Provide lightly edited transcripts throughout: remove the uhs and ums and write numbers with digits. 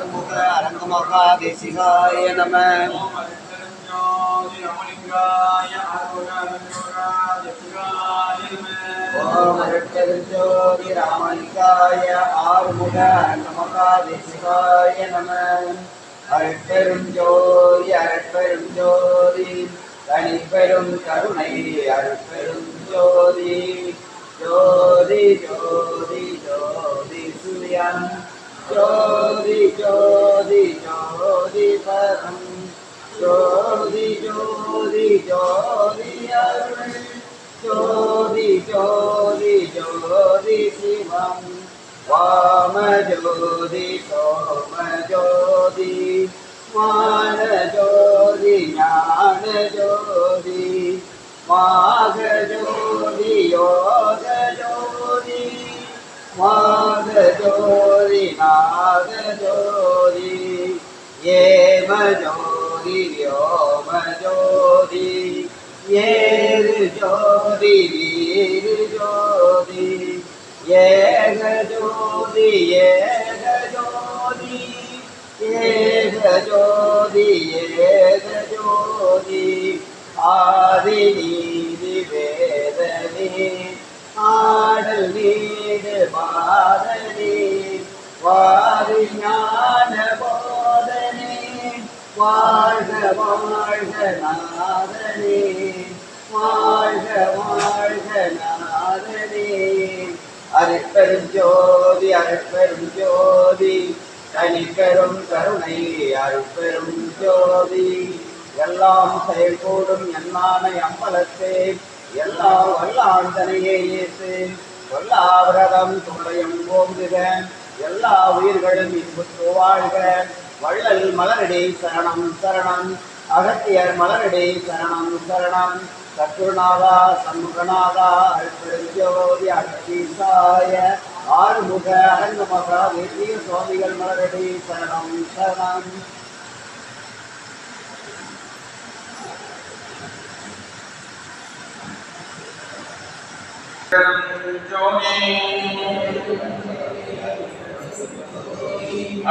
ஆறுமுக அரங்கமகாதேசிகாய நம. ஓம் அருட்பெருஞ்சோதி ராமலிங்காய ஆறுமுக அரங்கமகாதேசிகாய நம. அருட்பெருஞ்சோதி அருட்பெருஞ்சோதி தனிப்பெரும் கருணை அருட்பெருஞ்சோதி. ஜோதி ஜோதி ஜோதி சூரியன் ஜோதி ஜோதி ஜோதி பரம் ஜோதி ஜோதி ஜோதி அருள் ஜோதி ஜோதி ஜோதி சிவம். வாம ஜோதி சோம ஜோதி மான ஜோதி ஞான ஜோதி மாக ஜோதி யோக ஜோதி மாக ஜோதி நாக ஜோதி ஏம ஜோதி வ்யோம ஜோதி ஏரு ஜோதி வீரு ஜோதி ஏக ஜோதி ஏக ஜோதி ஏக ஜோதி ஏக ஜோதி ஆதி நீதி வேதனே ஆடல் நீடு பாதனே வாரி ஞான போதனே வாழ்க வாழ்க நாதனே வாழ்க வாழ்க நாதனே. அருட்பெருஞ்சோதி அருட்பெருஞ்சோதி தனிப்பெரும் கருணை அருட்பெரும் ஜோதி. எல்லாம் செயல்கூடும் என்னானை அம்பலத்தே எல்லா வல்லாந்தனையே ஏசு கொல்லாவிரதம் துணையும் ஓங்குக எல்லா உயிர்களும் இன்புற்று வாழ்க. வள்ளல் மலரடி சரணம் சரணம் அகத்தியர் மலரடி சரணம் சரணம். சத்குருநாதா சண்முகநாதா அருட்பெருஞ்சோதி அகத்தீசாய ஆறுமுக அரங்கமகா வேதிய சுவாமிகள் மலரடி சரணம் சரணம்.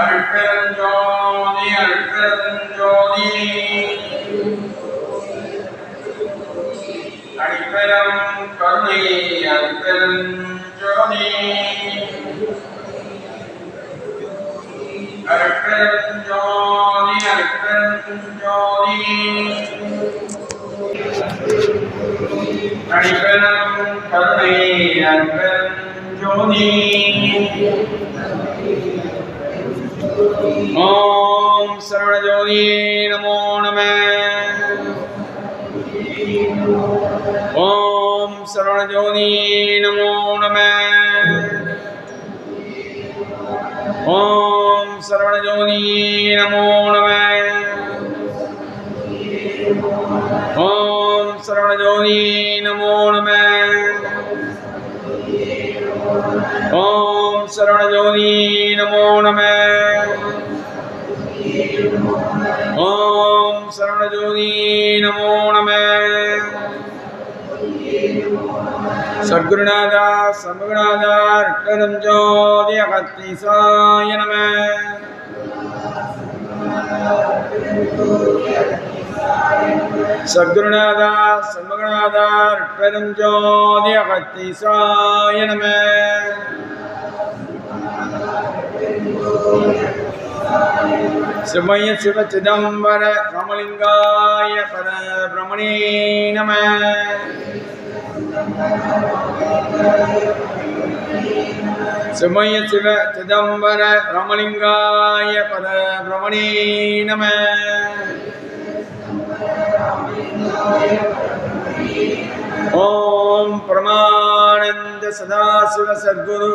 அருட்பெருஞ்சோதி அருட்பெருஞ்சோதி அடிப்பெரும் கருணை அருட்பெருஞ்சோதி அருட்பெருஞ்சோதி அருட்பெருஞ்சோதி அடிப்பெரும் கருணை அருட்பெருஞ்சோதி. ஓம் சரவணஜோதி நமோ நம. ஓம் சரவணஜோதி நமோ நம. ஓம் சரவணஜோதி நமோ நம. ஓம் சரவணஜோதி நமோ நம. ஓம் சரவணஜோதி நமோ நம. ஓம் சரவணஜோதி நமோ நம. சத்குருநாதா சண்முகநாதா அருட்பெருஞ்சோதி அகத்தீசாய நம. சத்குருநாதா சண்முகநாதா அருட்பெருஞ்சோதி அகத்தீசாய நம. சிவய சிவ சிதம்பர ராமலிங்காய பரபிரமணே நம. சிவய சிவ சிதம்பர ராமலிங்காய பரபிரமணே நம. ஓம் பிரமானந்த சதாசிவ சத்குரு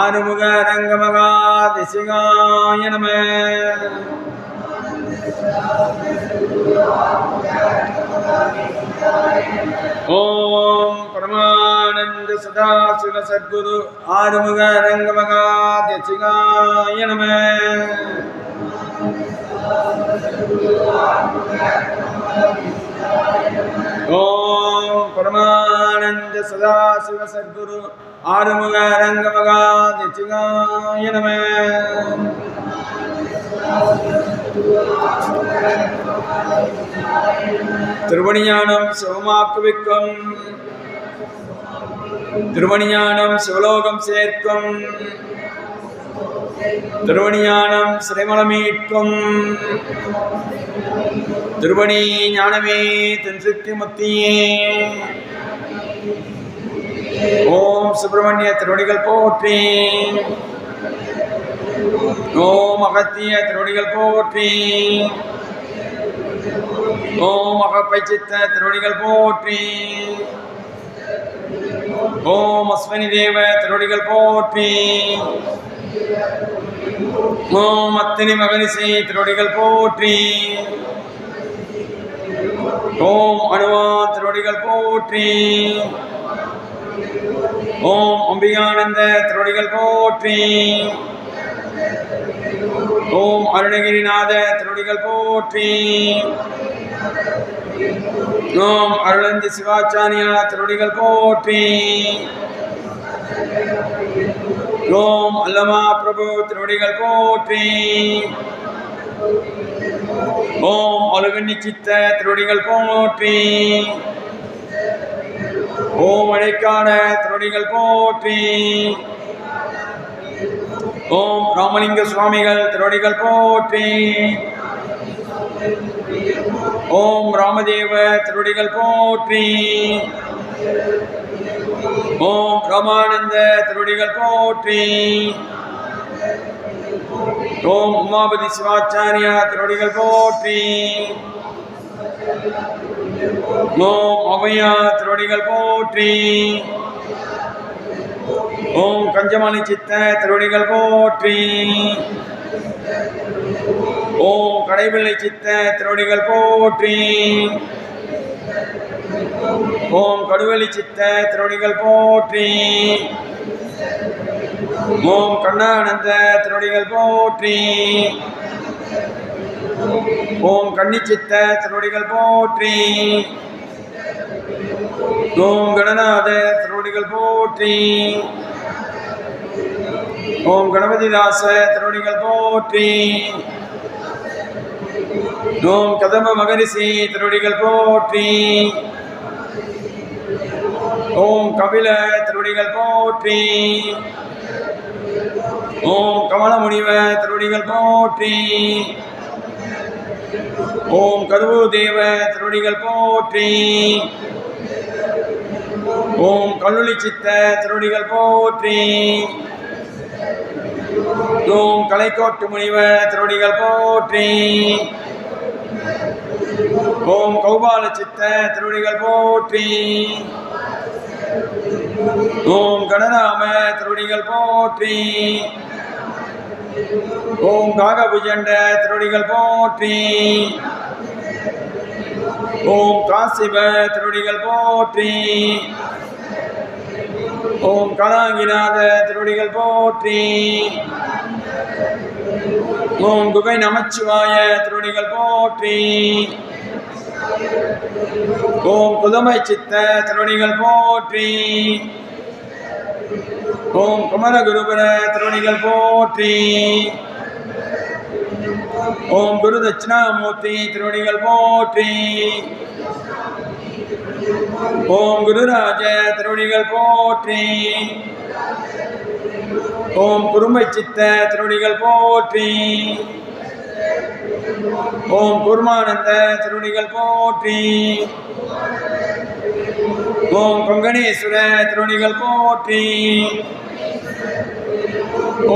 ஆறுமுக அரங்கமகாதேசிகாய நம. ஓம் பரமானந்த சதாசிவ சத்குரு ஆறுமுக அரங்கமகாதேசிகாய நம. ஓம் பரமானந்த சதாசிவ சத்குரு ஆறுமுக அரங்கமகாதேசிகாய நம. திருவணிஞானம் சிவமாக்குவிக்கும், திருவணிஞானம் சிவலோகம் சேர்க்கும், திருவணிஞானம் சிறைமலமீட்கும், திருவணி ஞானமே தென்சுத்தி முத்தியே. ஓம் சுப்பிரமணிய திருவடிகள் போற்றி, ஓம் அகத்திய திருவடிகள் போற்றி, ஓம் அகப்பை சித்த திருவடிகள் போற்றி, ஓம் அஸ்வினி தேவ திருவடிகள் போற்றி, ஓம் அத்தினி மகரிஷி திருவடிகள் போற்றி, ஓம் அணுவா திருவடிகள் போற்றி, ஓம் அம்பிகானந்த திருவடிகள் போற்றி, ஓம் அருணகிரிநாத திருவடிகள் போற்றி, ஓம் அருளந்தி சிவாச்சாரியா திருவடிகள் போற்றி, ஓம் அல்லமா பிரபு திருவடிகள் போற்றி, ஓம் அழுகண்ணி சித்த திருவடிகள் போற்றி, ஓம் அழைக்கான திருவடிகள் போற்றி, ஓம் ராமலிங்க சுவாமிகள் திருவடிகள் போற்றி, ஓம் ராமதேவ திருவடிகள் போற்றி, ஓம் ராமானந்த திருவடிகள் போற்றி, ஓம் உமாபதி சிவாச்சாரியா திருவடிகள் போற்றி, ஓம் அவையா திருவடிகள் போற்றி, ஓம் கஞ்சமணி சித்த திருவடிகள் போற்றி, ஓம் கடைபிள்ளை சித்த திருவடிகள் போற்றி, ஓம் கடுவெளி சித்த திருவடிகள் போற்றி, ஓம் கண்ணானந்த திருவடிகள் போற்றி, ஓம் கன்னிச்சித்த திருவடிகள் போற்றி, ஓம் கணநாத திருவடிகள் போற்றி, ஓம் கணபதிதாச திருவடிகள் போற்றி, ஓம் கதம்ப மகரிஷி திருவடிகள் போற்றி, ஓம் கபில திருவடிகள் போற்றி, ஓம் கமலமுனிவ திருவடிகள் போற்றி, ஓம் கருவூதேவ திருவடிகள் போற்றி, ஓம் கல்லுளி சித்த திருவடிகள் போற்றி, ஓம் கலைக்கோட்டு முனிவ திருவடிகள் போற்றி, ஓம் கௌபால சித்த திருவடிகள் போற்றி, ஓம் கணநாம திருவடிகள் போற்றி, ஓம் காகபுஜண்ட திருவடிகள் போற்றி, ஓம் காசிப திருவடிகள் போற்றி, ஓம் கலாங்கிநாத திருவடிகள் போற்றி, ஓம் குகை நமச்சிவாய திருவடிகள் போற்றி, ஓம் குதமை சித்த திருவடிகள் போற்றி, ஓம் குமரகுருபர திருவடிகள் போற்றி, ஓம் குரு தட்சிணாமூர்த்தி திருவடிகள் போற்றி, ஓம் குருராஜ திருவடிகள் போற்றி, ஓம் குருமை சித்த திருவடிகள் போற்றி, ஓம் குருமானந்த திருவடிகள் போற்றி, ஓம் கொங்கணேஸ்வர திருவடிகள் போற்றி,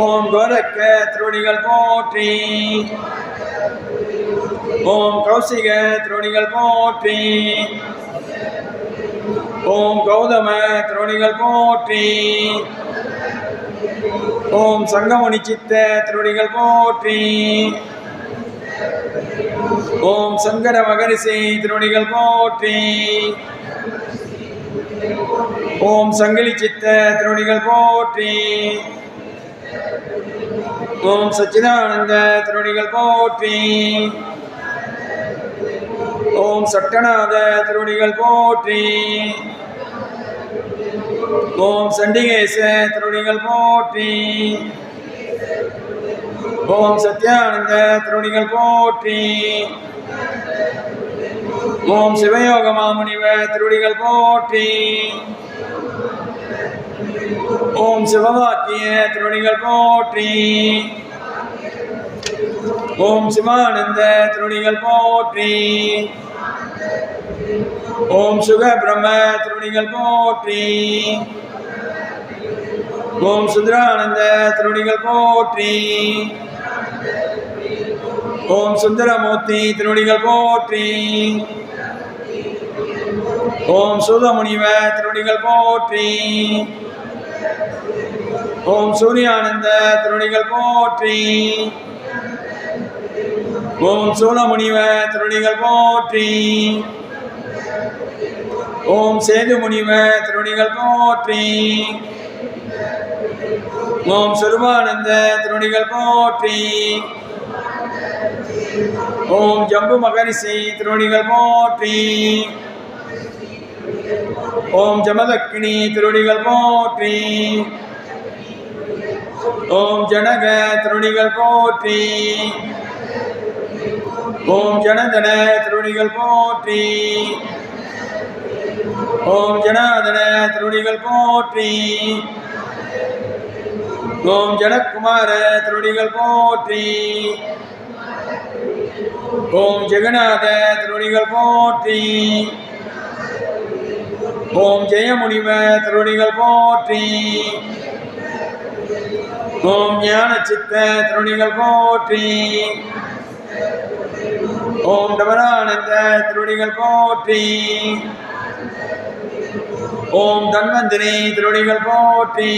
ஓம் கோரக்க திருவடிகள் போற்றி, ஓம் கௌசிக திருவடிகள் போற்றி, ஓம் கௌதம திருவடிகள் போற்றி, ஓம் சங்கமுனி சித்த திருவடிகள் போற்றி, ஓம் சங்கர மகரிஷி திருவடிகள் போற்றி, ஓம் சங்கிலி சித்த திருவடிகள் போற்றி, ஓம் சச்சிதானந்த திருவடிகள் போற்றி, ஓம் சட்டநாத திருவடிகள் போற்றி, ஓம் சண்டிகேச திருவடிகள் போற்றி, ஓம் சத்யானந்த திருவடிகள் போற்றி. ஓம் சிவயோக மாமுனிவ திருவடிகள் போற்றி. ஓம் சிவவாக்கிய திருவடிகள் போற்றி. ஓம் சிவானந்த திருவடிகள் போற்றி. ஓம் சுக பிரம்ம திருவடிகள் போற்றி. ஓம் சுந்தரானந்த திருவடிகள் போற்றி. ஓம் சுந்தரமூர்த்தி திருவடிகள் போற்றி. ஓம் சூதமுனிவ திருவடிகள் போற்றி. ஓம் சூரியானந்த திருவடிகள் போற்றி. ஓம் சூலமுனிவ திருவடிகள் போற்றி. ஓம் சேதுமுனிவ திருவடிகள் போற்றி. ஓம் சுருபானந்த திருவடிகள் போற்றி. ஓம் ஜம்பு மகரிஷி திருவடிகள் போற்றி. ஓம் ஜமதக்கினி திருவடிகள் போற்றி. ஓம் ஜனக திருவடிகள் போற்றி. ஓம் ஜனதன திருவடிகள் போற்றி. ஓம் ஜனாதன திருவடிகள் போற்றி. ஓம் ஜனகுமார திருவடிகள் போற்றி. ஓம் ஜெகநாத திருவடிகள் போற்றி. ஓம் ஜெயமுனிவ திருவடிகள் போற்றி. ஓம் ஞான சித்த திருவடிகள் போற்றி. ஓம் டமரானந்த திருவடிகள் போற்றி. ஓம் தன்வந்திரி திருவடிகள் போற்றி.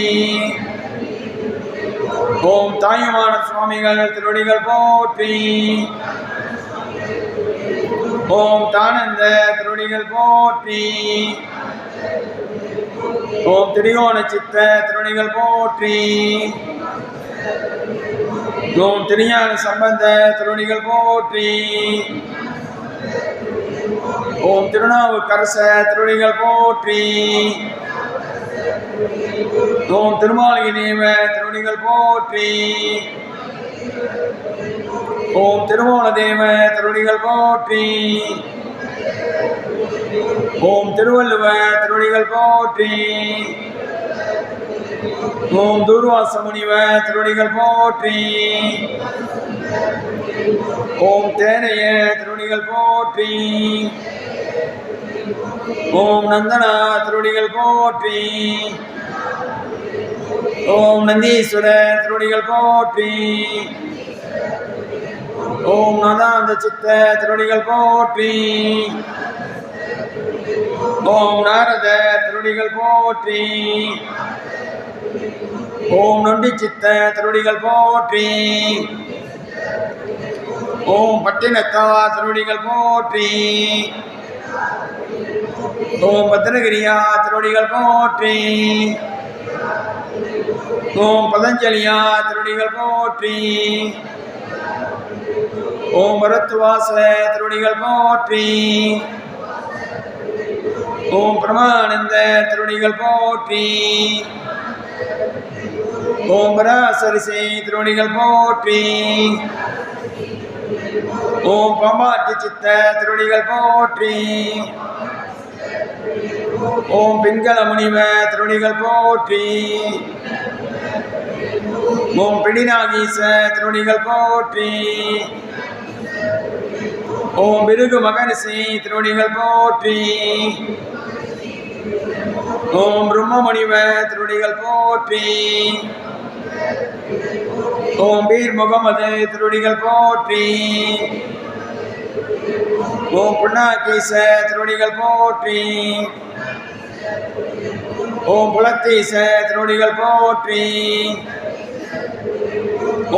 ஓம் தாயுமான சுவாமிகள் திருவடிகள் போற்றி. ஓம் தானந்த திருவடிகள் போற்றி. ஓம் திரிகோண சித்த திருவடிகள் போற்றி. ஓம் திருஞான சம்பந்த திருவடிகள் போற்றி. ஓம் திருநாவுக்கரச திருவடிகள் போற்றி. ஓம் திருமாலிகை தேவ திருவடிகள் போற்றி. ஓம் திருமூல தேவ திருவடிகள் போற்றி. ஓம் திருவள்ளுவ திருவடிகள் போற்றி. ஓம் தூர்வாச முனிவ திருவடிகள் போற்றி. ஓம் தேனைய திருவடிகள் போற்றி. ஓம் நந்தனா திருவடிகள் போற்றி. ஓம் நந்தீஸ்வர திருவடிகள் போற்றி. ஓம் நாதாந்த சித்த திருவடிகள் போற்றி. ஓம் நாரத திருவடிகள் போற்றி. ஓம் நொண்டி சித்த திருவடிகள் போற்றி. ஓம் பட்டினத்தா திருவடிகள் போற்றி. ஓம் பத்ரகிரியா திருவடிகள் போற்றி. ஓம் பதஞ்சலியா திருவடிகள் போற்றி. ஓம் பரத்வாச திருவடிகள் போற்றி. ஓம் பிரமானந்த திருவடிகள் போற்றி. ஓம் பராசரிசி திருவடிகள் போற்றி. ஓம் பம்பாட்டி சித்த திருவடிகள் போற்றி. ஓம் பிங்கள முனிவ திருவடிகள் போற்றி. ஓம் பிடிநாகீச திருவடிகள் போற்றி. ஓம் பிருகு மகரிஷி திருவடிகள் போற்றி. ஓம் பிரம்மமுனிவ திருவடிகள் போற்றி. ஓம் பீர் முகமது திருவடிகள் போற்றி. ஓம் புண்ணாக்கீச திருவடிகள் போற்றி. ஓம் புலத்தீச திருவடிகள் போற்றி.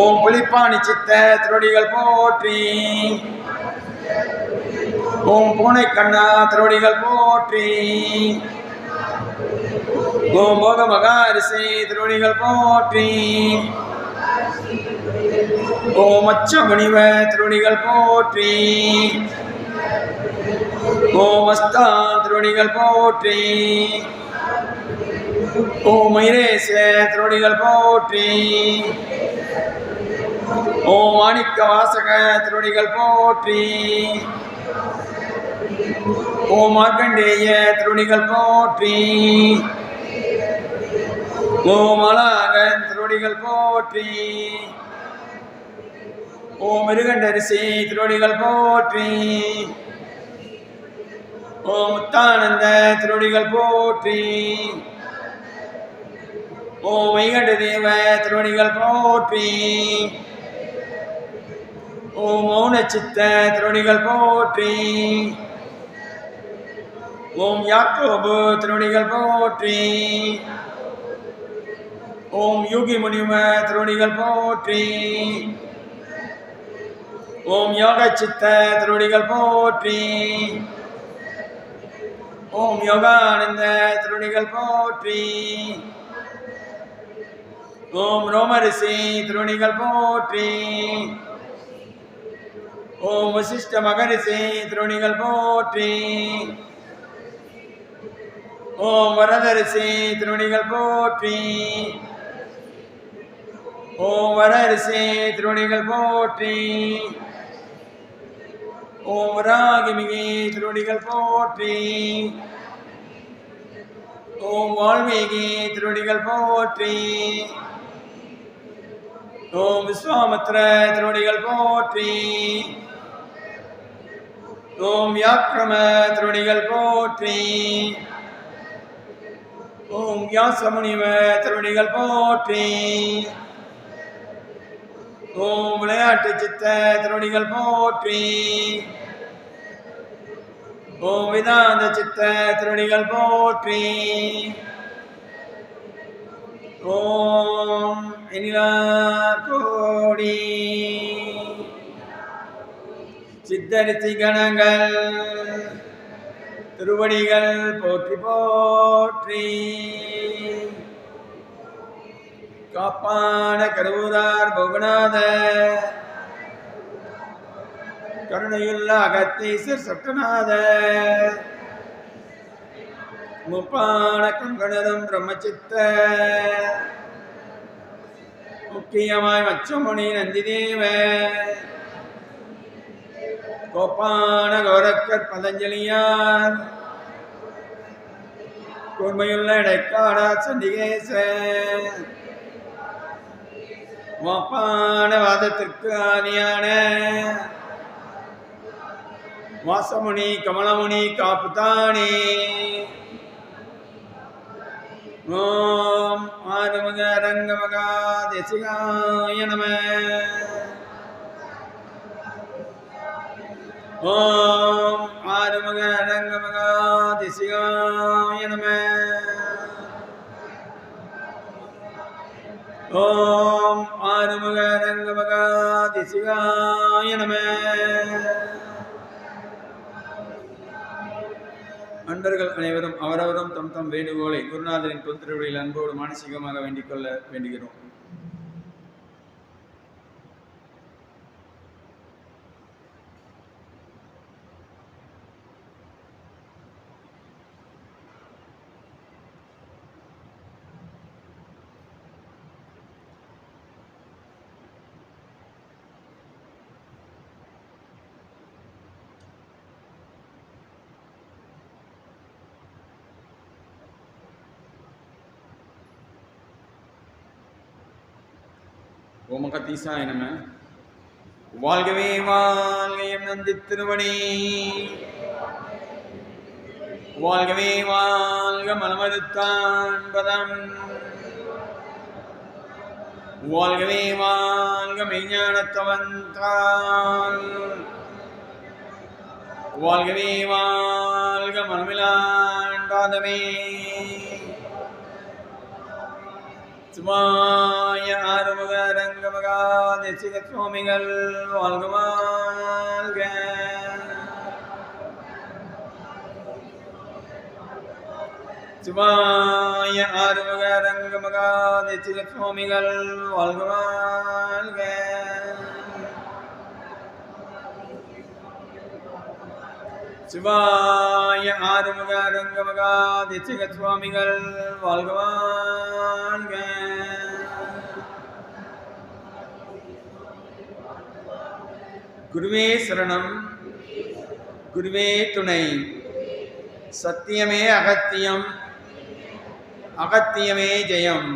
ஓம் புலிப்பாணி சித்த திருவடிகள் போற்றி. ஓம் பூனை கண்ணா திருவடிகள் போற்றி. ஓம் போக மகாரிஷி திருவடிகள் போற்றி. ஓம் அச்ச முனிவ திருவடிகள் போற்றி. ஓம் அஸ்தான் திருவடிகள் போற்றி. ஓம் ஐரேச திருவடிகள் போற்றி. ஓம் மாணிக்க வாசக திருவடிகள் போற்றி. ஓம் மார்க்கண்டேய திருவடிகள் போற்றி. ஓம் அழகன் திருவடிகள் போற்றி. ஓம் மிருகண்டரிசி திருவடிகள் போற்றி. ஓம் முத்தானந்த திருவடிகள் போற்றி. ஓம் வைகண்ட தேவ திருவடிகள் போற்றி. ஓம் மௌன சித்த திருவடிகள் போற்றி. ஓம் யாக்கோபு திருவடிகள் போற்றி. ஓம் யோகி முனிவ திருவடிகள் போற்றி. ஓம் யோக சித்த திருவடிகள் போற்றி. ஓம் யோகானந்த திருவடிகள் போற்றி. ஓம் ரோமரிஷி திருவடிகள் போற்றி. ஓம் வசிஷ்ட மகரிஷி திருவடிகள் போற்றி. ஓம் வரதரிசி திருவடிகள் போற்றி. ஓம் வரரிசி திருவடிகள் போற்றி. ஓம் ராகிமிகி திருவடிகள் போற்றி. ஓம் வால்மீகி திருவடிகள் போற்றி. ஓம் விஸ்வாமித்ர திருவடிகள் போற்றி. ஓம் வியாக்கிரம திருவடிகள் போற்றி. ஓம் வியாசமுனிவ திருவடிகள் போற்றி. ஓம் விளையாட்டு சித்த திருவடிகள் போற்றி. ஓம் வேதாந்த சித்த திருவடிகள் போற்றி. ஓம் எனிலா கோடி சித்தரிசி கணங்கள் திருவடிகள் போற்றி போற்றி. காப்பான கருவூரார் போகநாத கருணையுள்ள அகத்தீசர் சட்டநாத முப்பான கங்கணரும் பிரம்மச்சித்த முக்கியமாய் மச்சமுனி நந்திதேவ கோப்பான கோரக்கர் பதஞ்சலியார் கூர்மையுள்ள இடைக்காடா சண்டிகேச வாப்பான வாதத்திற்கு ஆதியான வாசமுனி கமலமுனி காப்புதானே. ஓம் ஆறுமுக ரங்கமகா தேசிகாய நம. ஓம் ஆறுமுக ரங்கமகா தேசிகாய நம. ஓம் ஆறுமுக ரங்கமகா தேசிகாய நம. அன்பர்கள் அனைவரும் அவரவரும் தம் தம் வேண்டுகோளை குருநாதரின் தொந்திருவடியில் அன்போடு மானசீகமாக வேண்டிக் கொள்ள வேண்டுகிறோம். ஓம் அகத்தீசாய நம. வாழ்கவே வாழ்கையம் நந்தி திருவடி. வாழ்கவே வாழ்க மனமதுத்தான் பதம். வாழ்கவே வாழ்க மெய்ஞானத்தவன்தான். வாழ்கவே வாழ்க மனமிலான் பாதமே. சுமாய ஆறுமுக ரங்கமகா தேசிக சுவாமிகள் வாழ்க வாழ்க. சுமாய ஆறுமுக ரங்கமகா தேசிக சுவாமிகள் வாழ்க வாழ்க. சிவாய ஆறுமுக ரங்கமகா தேசிக சுவாமிகள் வாழ்க வாழ்க. குருவே சரணம், குருவே துணை. சத்தியமே அகத்தியம், அகத்தியமே ஜெயம்.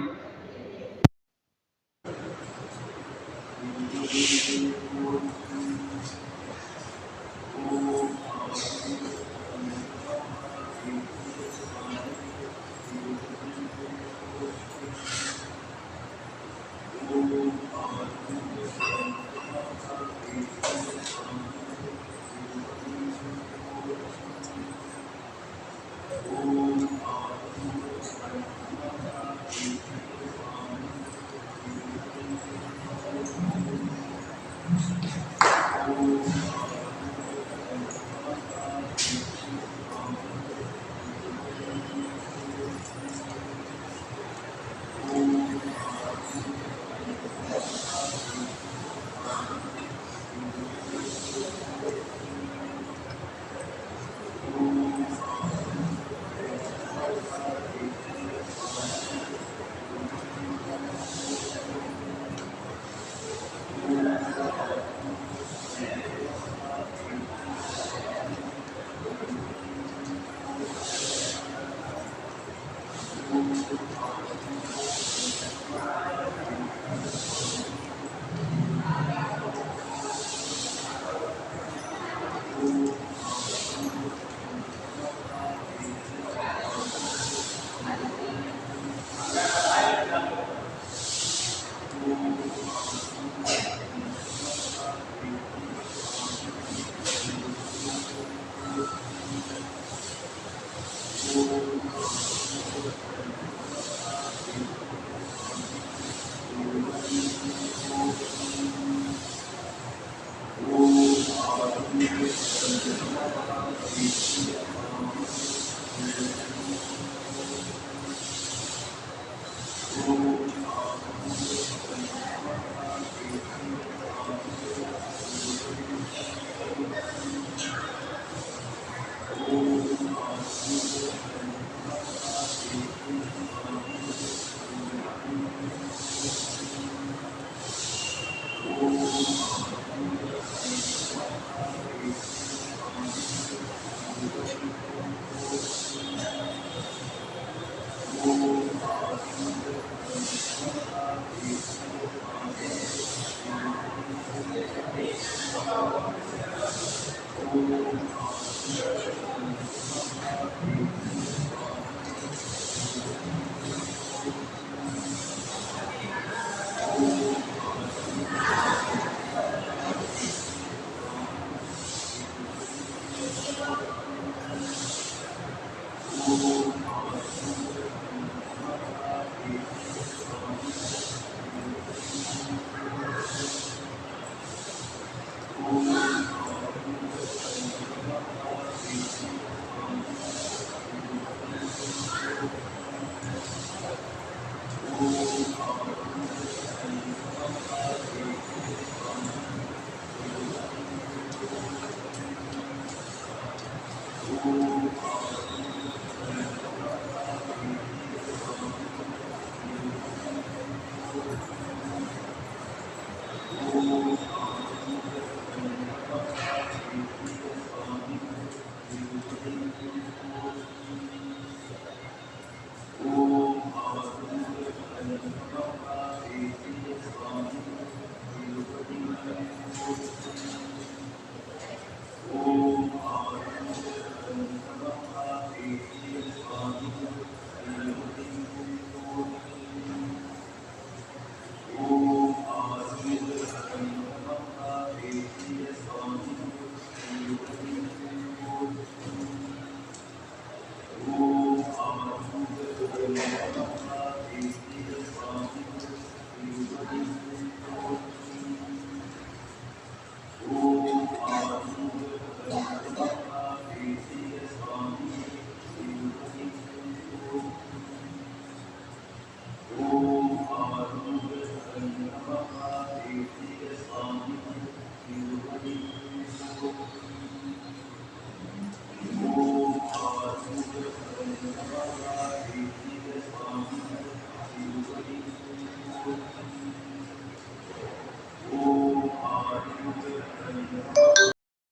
வேண்டும்.